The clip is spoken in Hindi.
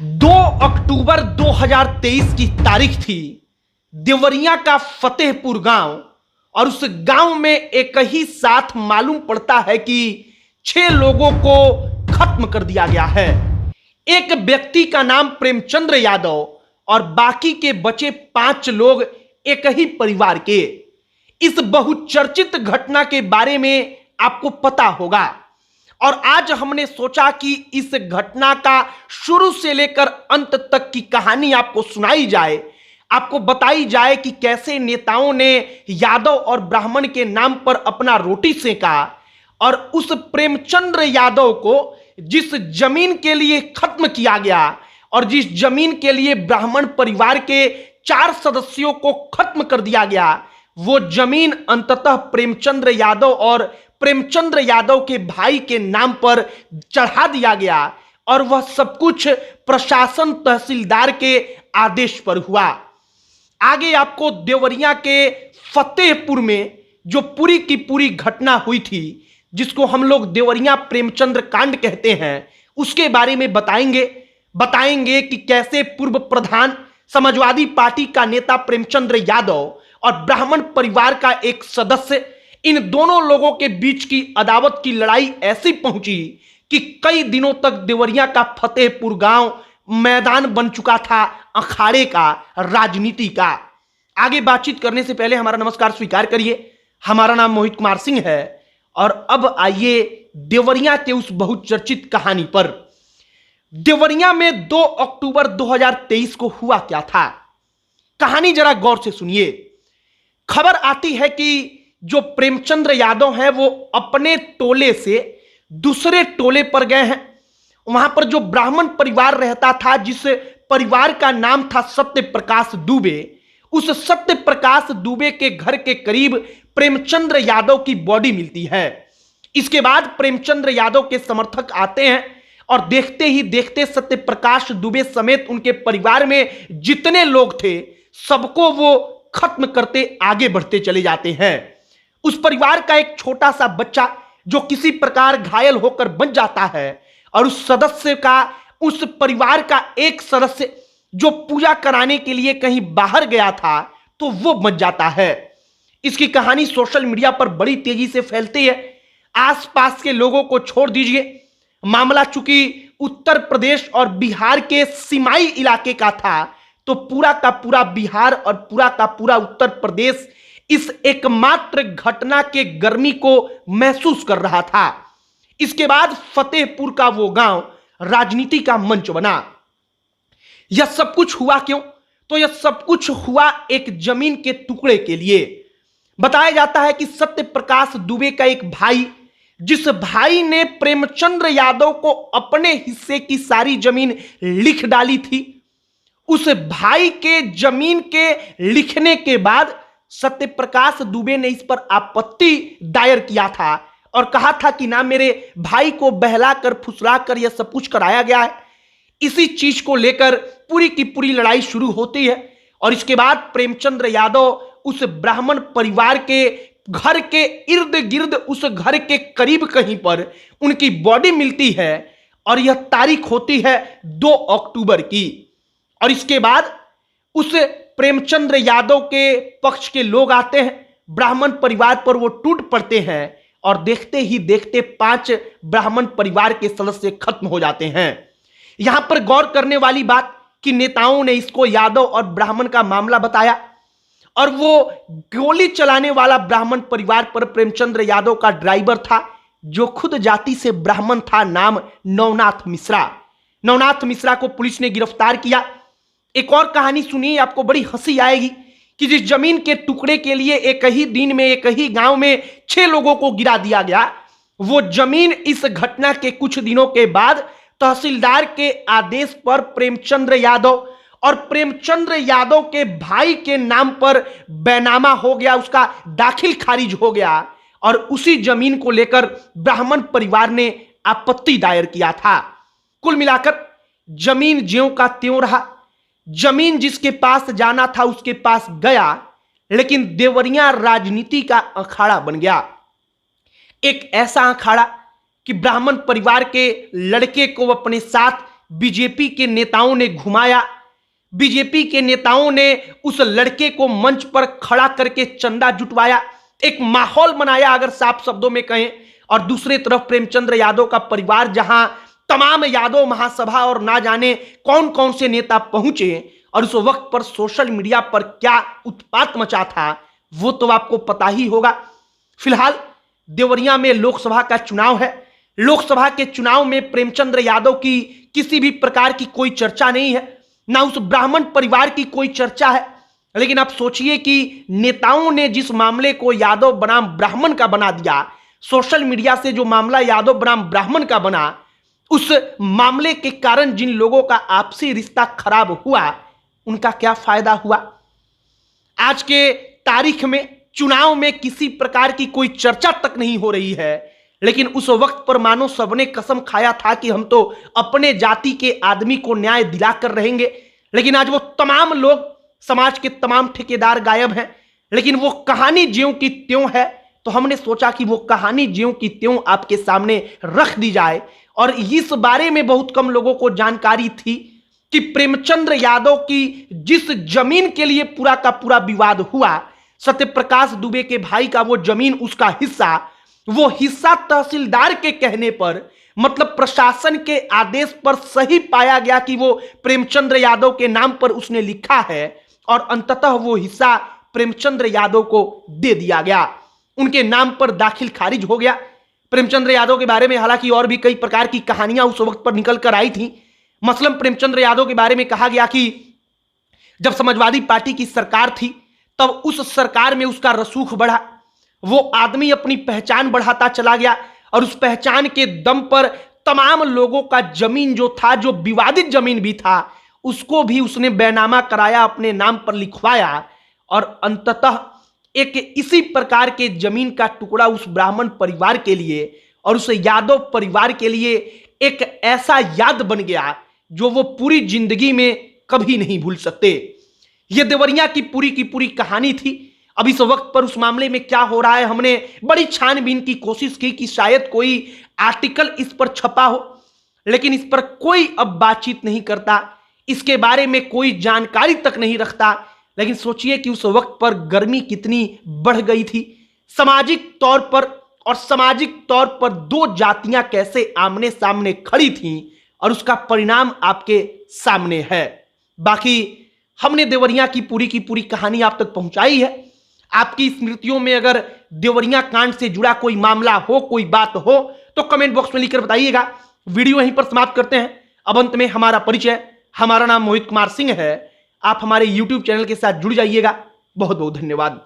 2 अक्टूबर 2023 की तारीख थी। देवरिया का फतेहपुर गांव और उस गांव में एक ही साथ मालूम पड़ता है कि 6 लोगों को खत्म कर दिया गया है। एक व्यक्ति का नाम प्रेमचंद्र यादव और बाकी के बचे 5 लोग एक ही परिवार के। इस बहुचर्चित घटना के बारे में आपको पता होगा और आज हमने सोचा कि इस घटना का शुरू से लेकर अंत तक की कहानी आपको सुनाई जाए, आपको बताई जाए कि कैसे नेताओं ने यादव और ब्राह्मण के नाम पर अपना रोटी सेका और उस प्रेमचंद्र यादव को जिस जमीन के लिए खत्म किया गया और जिस जमीन के लिए ब्राह्मण परिवार के 4 सदस्यों को खत्म कर दिया गया, वो जमीन अंततः प्रेमचंद्र यादव और प्रेमचंद्र यादव के भाई के नाम पर चढ़ा दिया गया और वह सब कुछ प्रशासन तहसीलदार के आदेश पर हुआ। आगे आपको देवरिया के फतेहपुर में जो पूरी की पूरी घटना हुई थी, जिसको हम लोग देवरिया प्रेमचंद्र कांड कहते हैं, उसके बारे में बताएंगे कि कैसे पूर्व प्रधान समाजवादी पार्टी का नेता प्रेमचंद्र यादव और ब्राह्मण परिवार का एक सदस्य, इन दोनों लोगों के बीच की अदावत की लड़ाई ऐसी पहुंची कि कई दिनों तक देवरिया का फतेहपुर गांव मैदान बन चुका था अखाड़े का, राजनीति का। आगे बातचीत करने से पहले हमारा नमस्कार स्वीकार करिए। हमारा नाम मोहित कुमार सिंह है और अब आइए देवरिया के उस बहुचर्चित कहानी पर। देवरिया में 2 अक्टूबर 2023 को हुआ क्या था, कहानी जरा गौर से सुनिए। खबर आती है कि जो प्रेमचंद्र यादव हैं वो अपने टोले से दूसरे टोले पर गए हैं। वहां पर जो ब्राह्मण परिवार रहता था, जिस परिवार का नाम था सत्यप्रकाश दुबे, उस सत्यप्रकाश दुबे के घर के करीब प्रेमचंद्र यादव की बॉडी मिलती है। इसके बाद प्रेमचंद्र यादव के समर्थक आते हैं और देखते ही देखते सत्यप्रकाश दुबे समेत उनके परिवार में जितने लोग थे सबको वो खत्म करते आगे बढ़ते चले जाते हैं। उस परिवार का एक छोटा सा बच्चा जो किसी प्रकार घायल होकर बच जाता है और उस परिवार का एक सदस्य जो पूजा कराने के लिए कहीं बाहर गया था तो वो बच जाता है। इसकी कहानी सोशल मीडिया पर बड़ी तेजी से फैलती है। आसपास के लोगों को छोड़ दीजिए, मामला चूंकि उत्तर प्रदेश और बिहार के सीमाई इलाके का था तो पूरा का पूरा बिहार और पूरा का पूरा उत्तर प्रदेश इस एकमात्र घटना के गर्मी को महसूस कर रहा था। इसके बाद फतेहपुर का वो गांव राजनीति का मंच बना। यह सब कुछ हुआ क्यों? तो यह सब कुछ हुआ एक जमीन के टुकड़े के लिए। बताया जाता है कि सत्यप्रकाश दुबे का एक भाई, जिस भाई ने प्रेमचंद्र यादव को अपने हिस्से की सारी जमीन लिख डाली थी, उस भाई के जमीन के लिखने के बाद सत्यप्रकाश दुबे ने इस पर आपत्ति दायर किया था और कहा था कि ना मेरे भाई को बहलाकर फुसलाकर यह सब कुछ कराया गया है। इसी चीज को लेकर पूरी की पूरी लड़ाई शुरू होती है और इसके बाद प्रेमचंद्र यादव उस ब्राह्मण परिवार के घर के इर्द गिर्द, उस घर के करीब कहीं पर उनकी बॉडी मिलती है और यह तारीख होती है 2 अक्टूबर की। और इसके बाद उस प्रेमचंद्र यादव के पक्ष के लोग आते हैं, ब्राह्मण परिवार पर वो टूट पड़ते हैं और देखते ही देखते 5 ब्राह्मण परिवार के सदस्य खत्म हो जाते हैं। यहां पर गौर करने वाली बात कि नेताओं ने इसको यादव और ब्राह्मण का मामला बताया और वो गोली चलाने वाला ब्राह्मण परिवार पर प्रेमचंद्र यादव का ड्राइवर था, जो खुद जाति से ब्राह्मण था, नाम नवनाथ मिश्रा। नवनाथ मिश्रा को पुलिस ने गिरफ्तार किया। एक और कहानी सुनिए, आपको बड़ी हंसी आएगी कि जिस जमीन के टुकड़े के लिए एक ही दिन में एक ही गांव में 6 लोगों को गिरा दिया गया, वो जमीन इस घटना के कुछ दिनों के बाद तहसीलदार के आदेश पर प्रेमचंद्र यादव और प्रेमचंद्र यादव के भाई के नाम पर बैनामा हो गया, उसका दाखिल खारिज हो गया और उसी जमीन को लेकर ब्राह्मण परिवार ने आपत्ति दायर किया था। कुल मिलाकर जमीन ज्यों का त्यों रहा। जमीन जिसके पास जाना था उसके पास गया, लेकिन देवरिया राजनीति का अखाड़ा बन गया। एक ऐसा अखाड़ा कि ब्राह्मण परिवार के लड़के को अपने साथ बीजेपी के नेताओं ने घुमाया, बीजेपी के नेताओं ने उस लड़के को मंच पर खड़ा करके चंदा जुटवाया, एक माहौल बनाया अगर साफ शब्दों में कहें। और दूसरी तरफ प्रेमचंद्र यादव का परिवार, जहां तमाम यादव महासभा और ना जाने कौन कौन से नेता पहुंचे और उस वक्त पर सोशल मीडिया पर क्या उत्पात मचा था वो तो आपको पता ही होगा। फिलहाल देवरिया में लोकसभा का चुनाव है। लोकसभा के चुनाव में प्रेमचंद्र यादव की किसी भी प्रकार की कोई चर्चा नहीं है, ना उस ब्राह्मण परिवार की कोई चर्चा है। लेकिन आप सोचिए कि नेताओं ने जिस मामले को यादव बनाम ब्राह्मण का बना दिया, सोशल मीडिया से जो मामला यादव बनाम ब्राह्मण का बना, उस मामले के कारण जिन लोगों का आपसी रिश्ता खराब हुआ उनका क्या फायदा हुआ। आज के तारीख में चुनाव में किसी प्रकार की कोई चर्चा तक नहीं हो रही है, लेकिन उस वक्त पर मानो सबने कसम खाया था कि हम तो अपने जाति के आदमी को न्याय दिलाकर रहेंगे। लेकिन आज वो तमाम लोग, समाज के तमाम ठेकेदार गायब हैं। लेकिन वो कहानी ज्यों की त्यों है, तो हमने सोचा कि वो कहानी ज्यों की त्यों आपके सामने रख दी जाए। और इस बारे में बहुत कम लोगों को जानकारी थी कि प्रेमचंद्र यादव की जिस जमीन के लिए पूरा का पूरा विवाद हुआ, सत्यप्रकाश दुबे के भाई का वो जमीन, उसका हिस्सा, वो हिस्सा तहसीलदार के कहने पर, मतलब प्रशासन के आदेश पर सही पाया गया कि वो प्रेमचंद्र यादव के नाम पर उसने लिखा है और अंततः वो हिस्सा प्रेमचंद्र यादव को दे दिया गया, उनके नाम पर दाखिल खारिज हो गया। प्रेमचंद्र यादव के बारे में हालांकि और भी कई प्रकार की कहानियां उस वक्त पर निकल कर आई थी। मसलन प्रेमचंद्र यादव के बारे में कहा गया कि जब समाजवादी पार्टी की सरकार थी तब उस सरकार में उसका रसूख बढ़ा, वो आदमी अपनी पहचान बढ़ाता चला गया और उस पहचान के दम पर तमाम लोगों का जमीन जो था, जो विवादित जमीन भी था, उसको भी उसने बैनामा कराया, अपने नाम पर लिखवाया और अंततः एक इसी प्रकार के जमीन का टुकड़ा उस ब्राह्मण परिवार के लिए और उस यादव परिवार के लिए एक ऐसा याद बन गया जो वो पूरी जिंदगी में कभी नहीं भूल सकते। ये देवरिया की पूरी कहानी थी। अब इस वक्त पर उस मामले में क्या हो रहा है, हमने बड़ी छानबीन की कोशिश की कि शायद कोई आर्टिकल इस पर छपा हो, लेकिन इस पर कोई अब बातचीत नहीं करता, इसके बारे में कोई जानकारी तक नहीं रखता। लेकिन सोचिए कि उस वक्त पर गर्मी कितनी बढ़ गई थी, सामाजिक तौर पर और सामाजिक तौर पर दो जातियां कैसे आमने सामने खड़ी थीं और उसका परिणाम आपके सामने है। बाकी हमने देवरिया की पूरी कहानी आप तक पहुंचाई है। आपकी स्मृतियों में अगर देवरिया कांड से जुड़ा कोई मामला हो, कोई बात हो, तो कमेंट बॉक्स में लिखकर बताइएगा। वीडियो यहीं पर समाप्त करते हैं। अब अंत में हमारा परिचय, हमारा नाम मोहित कुमार सिंह है। आप हमारे YouTube चैनल के साथ जुड़ जाइएगा। बहुत बहुत धन्यवाद।